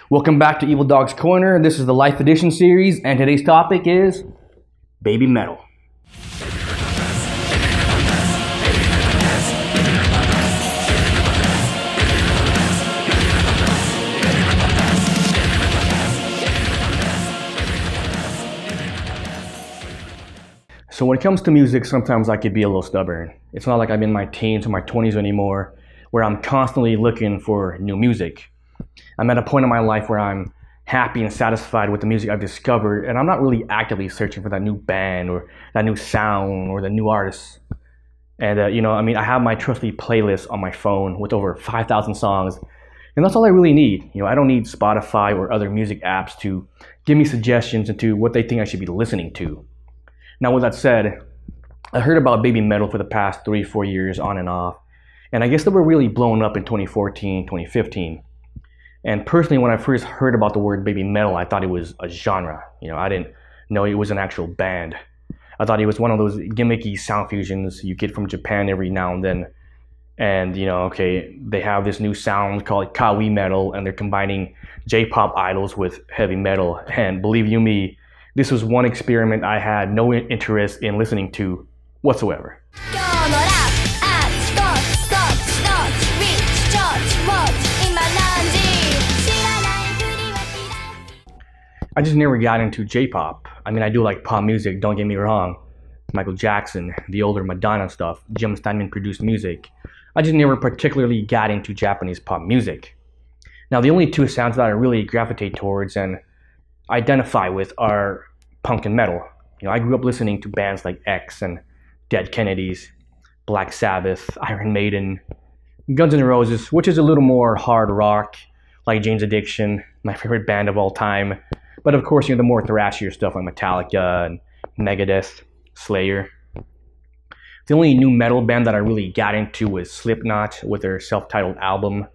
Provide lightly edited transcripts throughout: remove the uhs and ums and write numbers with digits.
Welcome back to Evoldog's Corner. This is the Life Edition series, and today's topic is Babymetal. So when it comes to music, sometimes I could be a little stubborn. It's not like I'm in my teens or my 20s anymore, where I'm constantly looking for new music. I'm at a point in my life where I'm happy and satisfied with the music I've discovered, and I'm not really actively searching for that new band or that new sound or the new artist. And I have my trusty playlist on my phone with over 5,000 songs, and that's all I really need. I don't need Spotify or other music apps to give me suggestions into what they think I should be listening to. Now, with that said, I heard about Babymetal for the past 3-4 years on and off, and I guess they were really blown up in 2014, 2015. And personally, when I first heard about the word Babymetal, I thought it was a genre. I didn't know it was an actual band. I thought it was one of those gimmicky sound fusions you get from Japan every now and then. And, they have this new sound called kawi metal, and they're combining J-pop idols with heavy metal. And believe you me, this was one experiment I had no interest in listening to whatsoever. I just never got into J-pop. I do like pop music, don't get me wrong. Michael Jackson, the older Madonna stuff, Jim Steinman produced music. I just never particularly got into Japanese pop music. Now, the only two sounds that I really gravitate towards and identify with are punk and metal. I grew up listening to bands like X and Dead Kennedys, Black Sabbath, Iron Maiden, Guns N' Roses, which is a little more hard rock, like Jane's Addiction, my favorite band of all time. But of course, the more thrashier stuff like Metallica and Megadeth, Slayer. The only new metal band that I really got into was Slipknot with their self-titled album.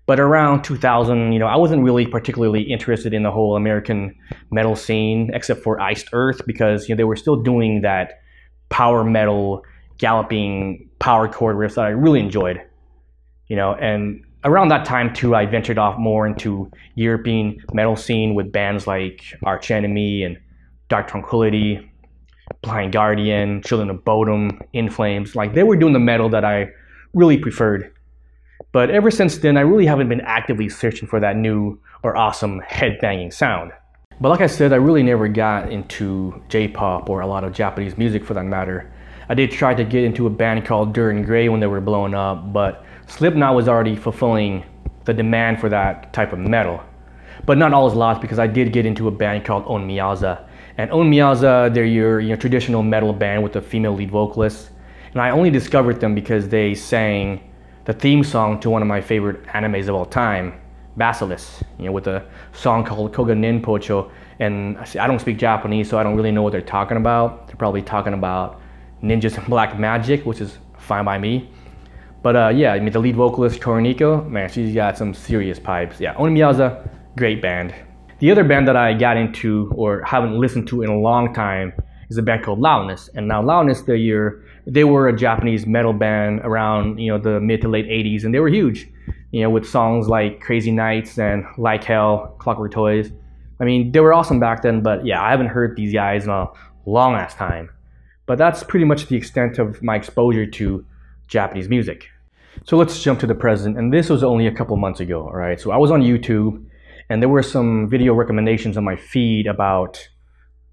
But around 2000, I wasn't really particularly interested in the whole American metal scene, except for Iced Earth, because they were still doing that power metal, galloping power chord riffs that I really enjoyed. And around that time too, I ventured off more into European metal scene with bands like Arch Enemy and Dark Tranquillity, Blind Guardian, Children of Bodom, In Flames. They were doing the metal that I really preferred. But ever since then, I really haven't been actively searching for that new or awesome headbanging sound. But like I said, I really never got into J-pop or a lot of Japanese music for that matter. I did try to get into a band called Dirt and Grey when they were blowing up, but Slipknot was already fulfilling the demand for that type of metal. But not all is lost, because I did get into a band called Onmyaza. And Onmyaza, they're your traditional metal band with a female lead vocalist. And I only discovered them because they sang the theme song to one of my favorite animes of all time, Basilisk, with a song called Koga Ninpocho. And I don't speak Japanese, so I don't really know what they're talking about. They're probably talking about ninjas and black magic, which is fine by me. But the lead vocalist, Koroniko, man, she's got some serious pipes. Yeah, Onmyaza, great band. The other band that I got into or haven't listened to in a long time is a band called Loudness. And now Loudness, they were a Japanese metal band around the mid to late 80s, and they were huge, with songs like Crazy Nights and Like Hell, Clockwork Toys. They were awesome back then, but yeah, I haven't heard these guys in a long ass time. But that's pretty much the extent of my exposure to Japanese music. So let's jump to the present, and this was only a couple months ago, all right? So I was on YouTube, and there were some video recommendations on my feed about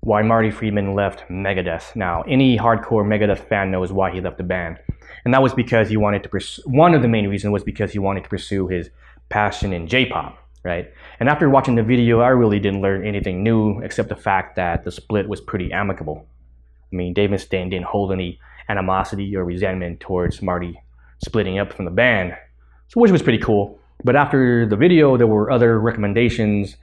why Marty Friedman left Megadeth. Now, any hardcore Megadeth fan knows why he left the band. And that was because he wanted to pursue, one of the main reasons was because he wanted to pursue his passion in J-pop, right? And after watching the video, I really didn't learn anything new, except the fact that the split was pretty amicable. Dave Mustaine didn't hold any animosity or resentment towards Marty splitting up from the band, so which was pretty cool. But after the video, there were other recommendations,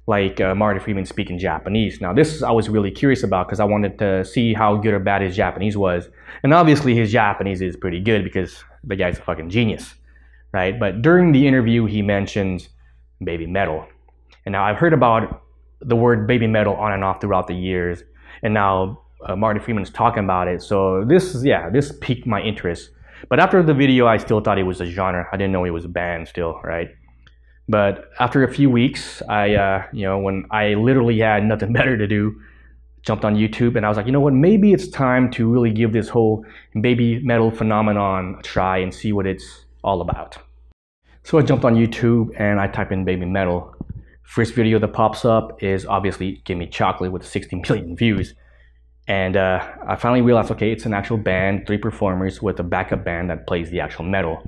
like Marty Friedman speaking Japanese. Now this I was really curious about, because I wanted to see how good or bad his Japanese was. And obviously his Japanese is pretty good, because the guy's a fucking genius, right? But during the interview, he mentions Babymetal. And now I've heard about the word Babymetal on and off throughout the years, and now Marty Friedman's talking about it. So this piqued my interest. But after the video, I still thought it was a genre. I didn't know it was a band still, right? But after a few weeks, when I literally had nothing better to do, jumped on YouTube and I was like, you know what, maybe it's time to really give this whole baby metal phenomenon a try and see what it's all about. So I jumped on YouTube and I type in baby metal. First video that pops up is obviously Gimme Chocolate with 60 million views. And I finally realized, okay, it's an actual band, 3 performers with a backup band that plays the actual metal.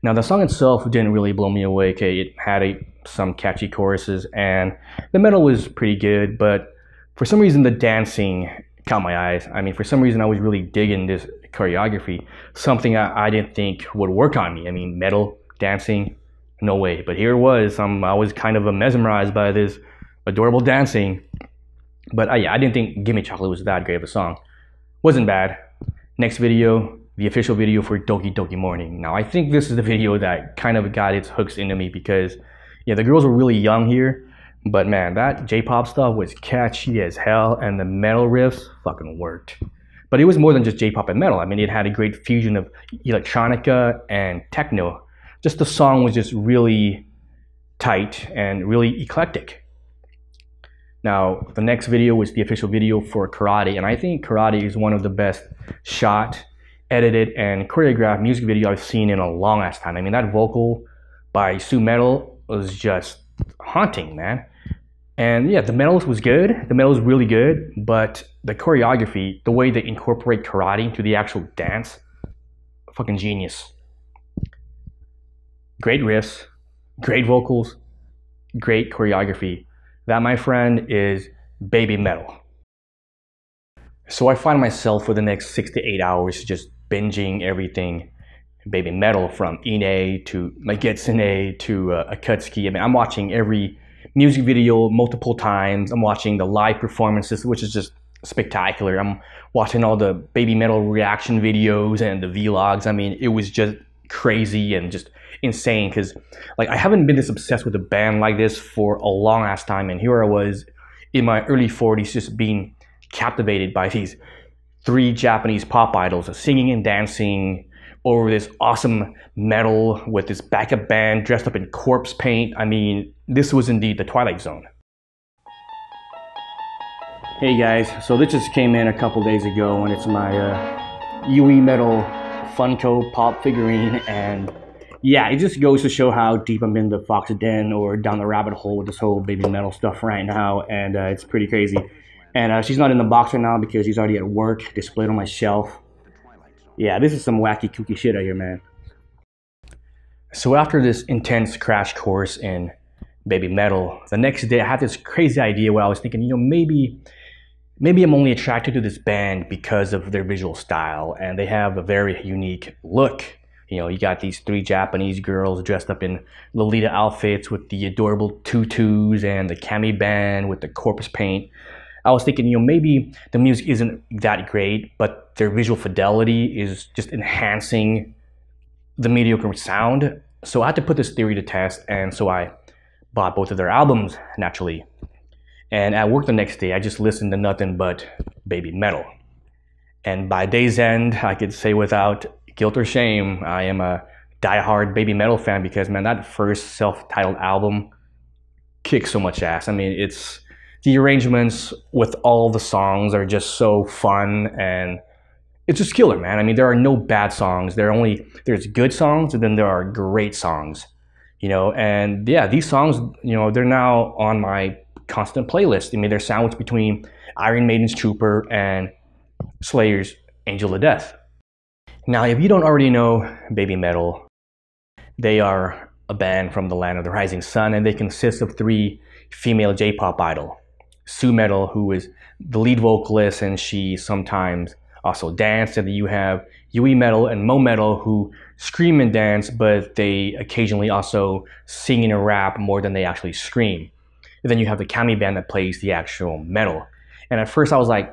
Now the song itself didn't really blow me away. Okay, it had some catchy choruses and the metal was pretty good, but for some reason the dancing caught my eyes. I mean, for some reason I was really digging this choreography, something I didn't think would work on me. I mean, metal, dancing, no way. But here it was. I was kind of mesmerized by this adorable dancing. But I didn't think Gimme Chocolate was that great of a song. Wasn't bad. Next video, the official video for Doki Doki Morning. Now I think this is the video that kind of got its hooks into me because the girls were really young here, but man, that J-pop stuff was catchy as hell and the metal riffs fucking worked. But it was more than just J-pop and metal. I mean, it had a great fusion of electronica and techno. Just the song was just really tight and really eclectic. Now, the next video was the official video for Karate, and I think Karate is one of the best shot, edited, and choreographed music video I've seen in a long ass time. I mean, that vocal by Sue Metal was just haunting, man. And yeah, the metal was good. The metal was really good, but the choreography, the way they incorporate karate into the actual dance, fucking genius. Great riffs, great vocals, great choreography. That, my friend, is baby metal. So I find myself for the next 6 to 8 hours just binging everything baby metal, from Ine to Magetsune to Akatsuki. I mean, I'm watching every music video multiple times. I'm watching the live performances, which is just spectacular. I'm watching all the baby metal reaction videos and the vlogs. I mean, it was just crazy and just insane because I haven't been this obsessed with a band like this for a long ass time, and here I was in my early 40s just being captivated by these 3 Japanese pop idols singing and dancing over this awesome metal with this backup band dressed up in corpse paint. I mean, this was indeed the Twilight Zone. Hey guys, so this just came in a couple days ago and it's my Yui Metal Funko pop figurine, and yeah, it just goes to show how deep I'm in the Fox Den or down the rabbit hole with this whole baby metal stuff right now, and it's pretty crazy. And she's not in the box right now because she's already at work, displayed on my shelf. Yeah, this is some wacky kooky shit out here, man. So after this intense crash course in baby metal, the next day I had this crazy idea where I was thinking, maybe I'm only attracted to this band because of their visual style, and they have a very unique look. You got these 3 Japanese girls dressed up in Lolita outfits with the adorable tutus and the cami band with the corpse paint. I was thinking, maybe the music isn't that great, but their visual fidelity is just enhancing the mediocre sound. So I had to put this theory to test, and so I bought both of their albums, naturally. And at work the next day, I just listened to nothing but baby metal. And by day's end, I could say without guilt or shame, I am a diehard baby metal fan because, man, that first self-titled album kicks so much ass. I mean, the arrangements with all the songs are just so fun, and it's just killer, man. I mean, there are no bad songs. There's good songs, and then there are great songs, and yeah, these songs, they're now on my constant playlist. I mean, they're sandwiched between Iron Maiden's Trooper and Slayer's Angel of Death. Now, if you don't already know baby metal, they are a band from the land of the rising sun, and they consist of 3 female J-pop idols. Sue Metal, who is the lead vocalist, and she sometimes also danced. And then you have Yui Metal and Mo Metal, who scream and dance, but they occasionally also sing and rap more than they actually scream. And then you have the Kami band that plays the actual metal. And at first I was like,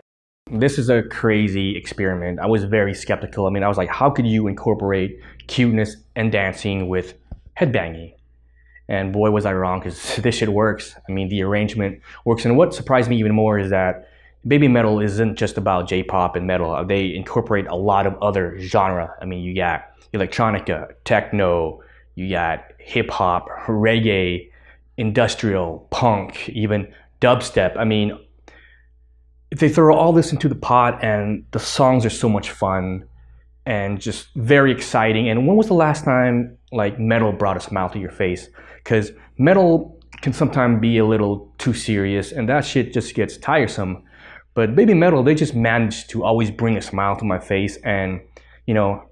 this is a crazy experiment. I was very skeptical. I mean, I was like, how could you incorporate cuteness and dancing with headbanging? And boy, was I wrong, because this shit works. I mean, the arrangement works. And what surprised me even more is that baby metal isn't just about J-pop and metal. They incorporate a lot of other genre. I mean, you got electronica, techno, you got hip hop, reggae, industrial, punk, even dubstep. I mean, if they throw all this into the pot, and the songs are so much fun and just very exciting. And when was the last time like metal brought a smile to your face? Because metal can sometimes be a little too serious, and that shit just gets tiresome. But Babymetal, they just managed to always bring a smile to my face. And you know,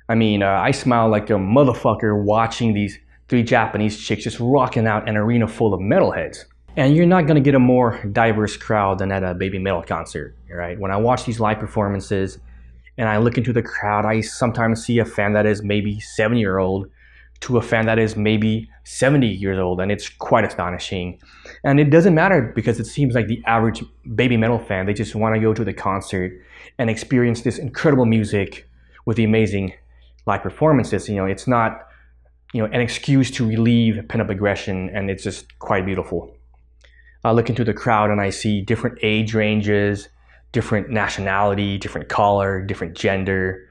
I smile like a motherfucker watching these three Japanese chicks just rocking out an arena full of metalheads. And you're not gonna get a more diverse crowd than at a Babymetal concert, right? When I watch these live performances and I look into the crowd, I sometimes see a fan that is maybe 7-year-old to a fan that is maybe 70 years old, and it's quite astonishing. And it doesn't matter, because it seems like the average Babymetal fan, they just wanna go to the concert and experience this incredible music with the amazing live performances. You know, it's not, an excuse to relieve pent-up aggression, and it's just quite beautiful. I look into the crowd and I see different age ranges, different nationality, different color, different gender,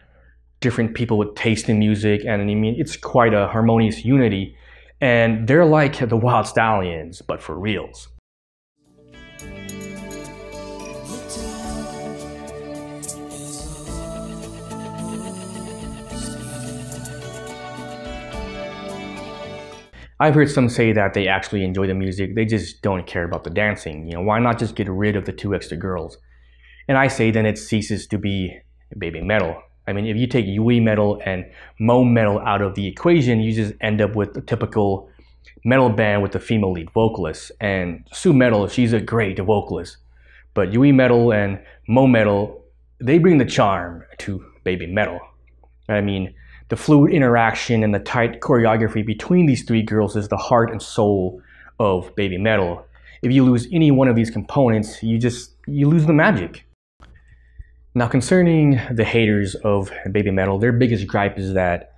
different people with taste in music, and it's quite a harmonious unity. And they're like the Wild Stallions, but for reals. I've heard some say that they actually enjoy the music, they just don't care about the dancing. Why not just get rid of the 2 extra girls? And I say then it ceases to be Babymetal. If you take Yui metal and Mo metal out of the equation, you just end up with a typical metal band with a female lead vocalist. And Sue Metal, she's a great vocalist. But Yui metal and Mo metal, they bring the charm to Babymetal. The fluid interaction and the tight choreography between these 3 girls is the heart and soul of Babymetal. If you lose any one of these components, you lose the magic. Now, concerning the haters of Babymetal, their biggest gripe is that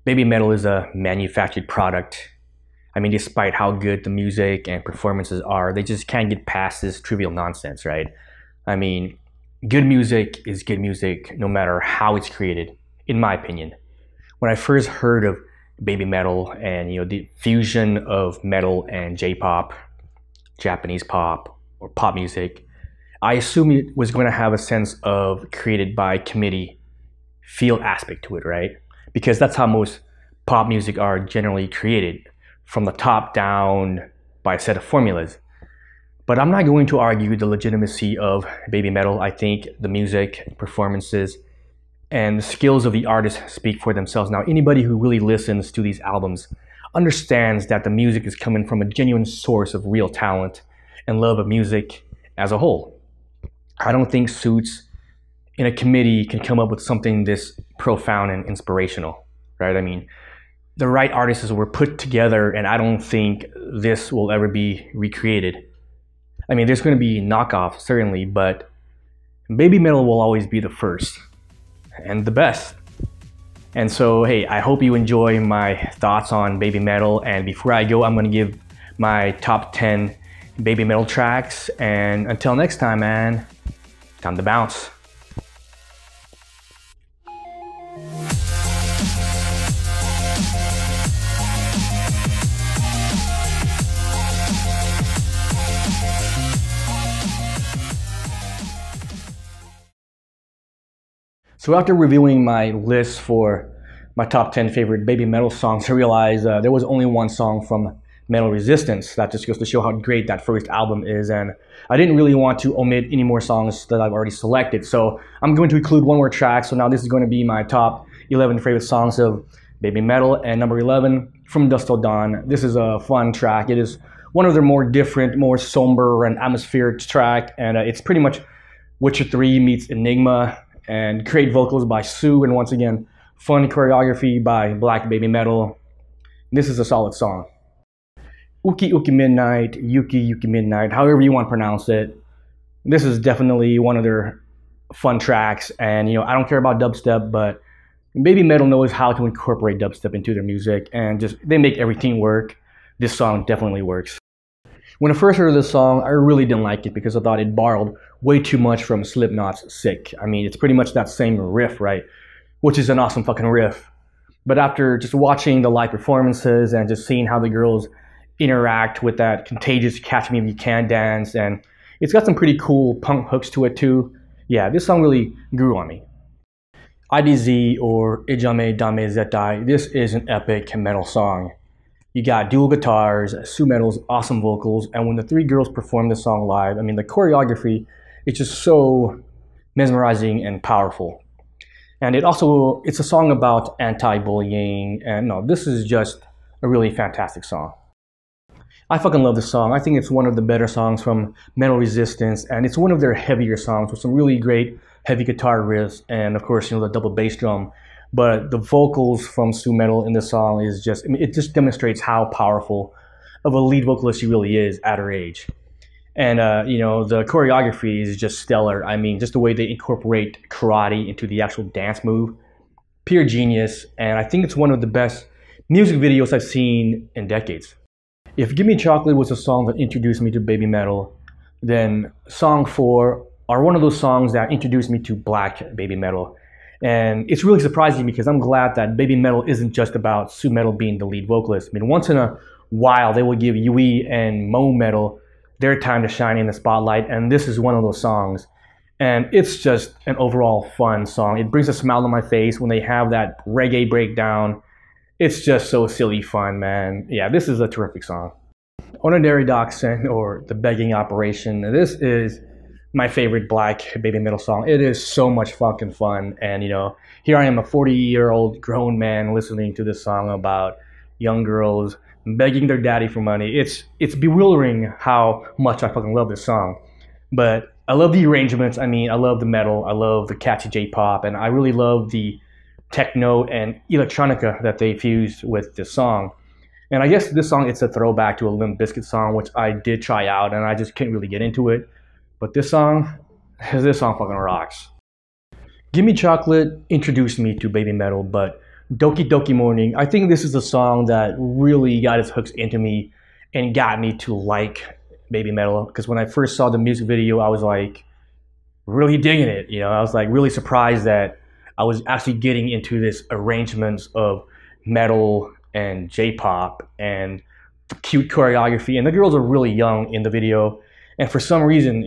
Babymetal is a manufactured product. Despite how good the music and performances are, they just can't get past this trivial nonsense, right? Good music is good music no matter how it's created, in my opinion. When I first heard of Babymetal and the fusion of metal and J-pop, Japanese pop, or pop music, I assumed it was going to have a sense of created by committee feel aspect to it, right? Because that's how most pop music are generally created, from the top down by a set of formulas. But I'm not going to argue the legitimacy of Babymetal. I think the music, performances, and the skills of the artist speak for themselves. Now, anybody who really listens to these albums understands that the music is coming from a genuine source of real talent and love of music as a whole. I don't think Suits in a committee can come up with something this profound and inspirational, right? The right artists were put together, and I don't think this will ever be recreated. There's going to be knockoffs, certainly, but Babymetal will always be the first and the best. And so, hey, I hope you enjoy my thoughts on Babymetal. And before I go, I'm going to give my top 10 Babymetal tracks. And until next time, man, time to bounce. So after reviewing my list for my top 10 favorite Babymetal songs, I realized there was only one song from Metal Resistance. That just goes to show how great that first album is, and I didn't really want to omit any more songs that I've already selected, so I'm going to include one more track. So now this is going to be my top 11 favorite songs of Babymetal, and number 11, From Dusk Till Dawn. This is a fun track. It is one of their more different, more somber and atmospheric track, and it's pretty much Witcher 3 meets Enigma, and great vocals by Sue, and once again, fun choreography by Black Babymetal. This is a solid song. Uki Uki Midnight, Yuki Yuki Midnight, however you want to pronounce it. This is definitely one of their fun tracks, and I don't care about dubstep, but Babymetal knows how to incorporate dubstep into their music, and they make everything work. This song definitely works. When I first heard this song, I really didn't like it because I thought it borrowed way too much from Slipknot's Sick. It's pretty much that same riff, right? Which is an awesome fucking riff. But after just watching the live performances and just seeing how the girls interact with that contagious Catch Me If You Can dance, and it's got some pretty cool punk hooks to it too. Yeah, this song really grew on me. IDZ, or Ijame Dame Zetai, this is an epic metal song. You got dual guitars, Sue Metal's awesome vocals, and when the three girls perform this song live, I mean, the choreography is just so mesmerizing and powerful. And it's a song about anti-bullying, and no, this is just a really fantastic song. I fucking love this song. I think it's one of the better songs from Metal Resistance, and it's one of their heavier songs with some really great heavy guitar riffs, and of course, the double bass drum. But the vocals from Sue Metal in this song is just, I mean, it just demonstrates how powerful of a lead vocalist she really is at her age. And, the choreography is just stellar. I mean, just the way they incorporate karate into the actual dance move, pure genius. And I think it's one of the best music videos I've seen in decades. If Gimme Chocolate was a song that introduced me to Babymetal, then Song 4 are one of those songs that introduced me to black Babymetal. And it's really surprising because I'm glad that Babymetal isn't just about Sue Metal being the lead vocalist. I mean, once in a while, they will give Yui and Mo Metal their time to shine in the spotlight, and this is one of those songs. And it's just an overall fun song. It brings a smile on my face when they have that reggae breakdown. It's just so silly fun, man. Yeah, this is a terrific song. Onodari Dachshund, or The Begging Operation. This is my favorite black Babymetal song. It is so much fucking fun. And, here I am, a 40-year-old grown man listening to this song about young girls begging their daddy for money. It's bewildering how much I fucking love this song. But I love the arrangements. I mean, I love the metal. I love the catchy J-pop. And I really love the techno and electronica that they fused with this song. And I guess this song, it's a throwback to a Limp Bizkit song, which I did try out, and I just couldn't really get into it. But this song fucking rocks. Gimme Chocolate introduced me to Babymetal, but Doki Doki Morning, I think this is a song that really got its hooks into me and got me to like Babymetal. Because when I first saw the music video, I was like really digging it. I was like really surprised that I was actually getting into this arrangements of metal and J-pop and cute choreography. And the girls are really young in the video. And for some reason,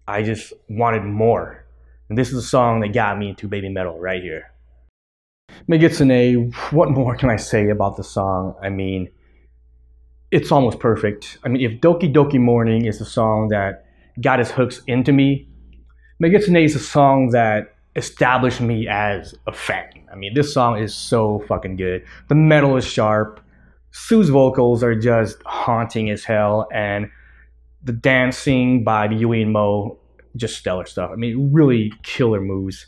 I just wanted more. And this is a song that got me into Babymetal right here. Megitsune, what more can I say about the song? I mean, it's almost perfect. I mean, if Doki Doki Morning is the song that got its hooks into me, Megitsune is a song that established me as a fan. I mean, this song is so fucking good. The metal is sharp. Sue's vocals are just haunting as hell, and the dancing by Yui and Mo, just stellar stuff. I mean, really killer moves.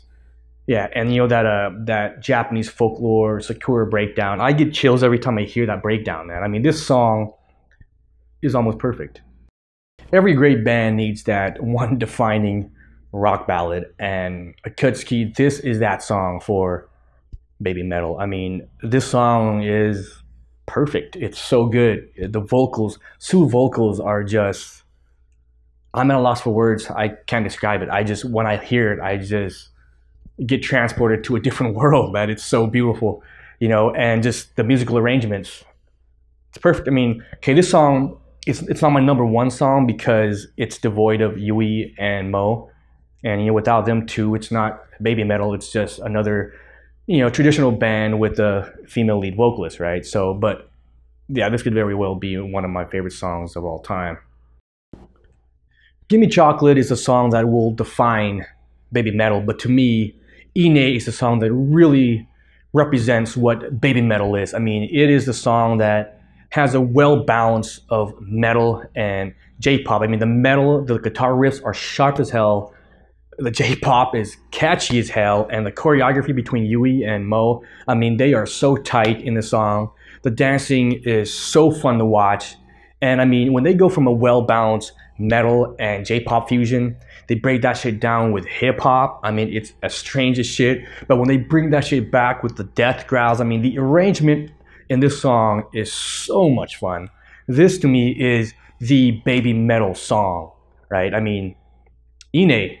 Yeah, and that Japanese folklore Sakura breakdown, I get chills every time I hear that breakdown, man. I mean, this song is almost perfect. Every great band needs that one defining rock ballad, and Akutsuki, this is that song for Babymetal. I mean, this song is perfect. It's so good. The vocals, Sue vocals are just, I'm at a loss for words. I can't describe it. When I hear it, I just get transported to a different world, man. It's so beautiful, and just the musical arrangements. It's perfect. I mean, okay, this song, it's not my number one song because it's devoid of Yui and Mo. And, without them two, it's not Babymetal. It's just another, traditional band with a female lead vocalist, right? So, but yeah, this could very well be one of my favorite songs of all time. Gimme Chocolate is a song that will define Babymetal, but to me, Ine is a song that really represents what Babymetal is. I mean, it is a song that has a well balance of metal and J-pop. I mean, the metal, the guitar riffs are sharp as hell. The J-pop is catchy as hell, and the choreography between Yui and Mo, I mean, they are so tight in the song. The dancing is so fun to watch. And I mean, when they go from a well-balanced metal and J-pop fusion, they break that shit down with hip-hop. I mean, it's as strange as shit. But when they bring that shit back with the death growls, I mean, the arrangement in this song is so much fun. This, to me, is the Babymetal song, right? I mean, Ine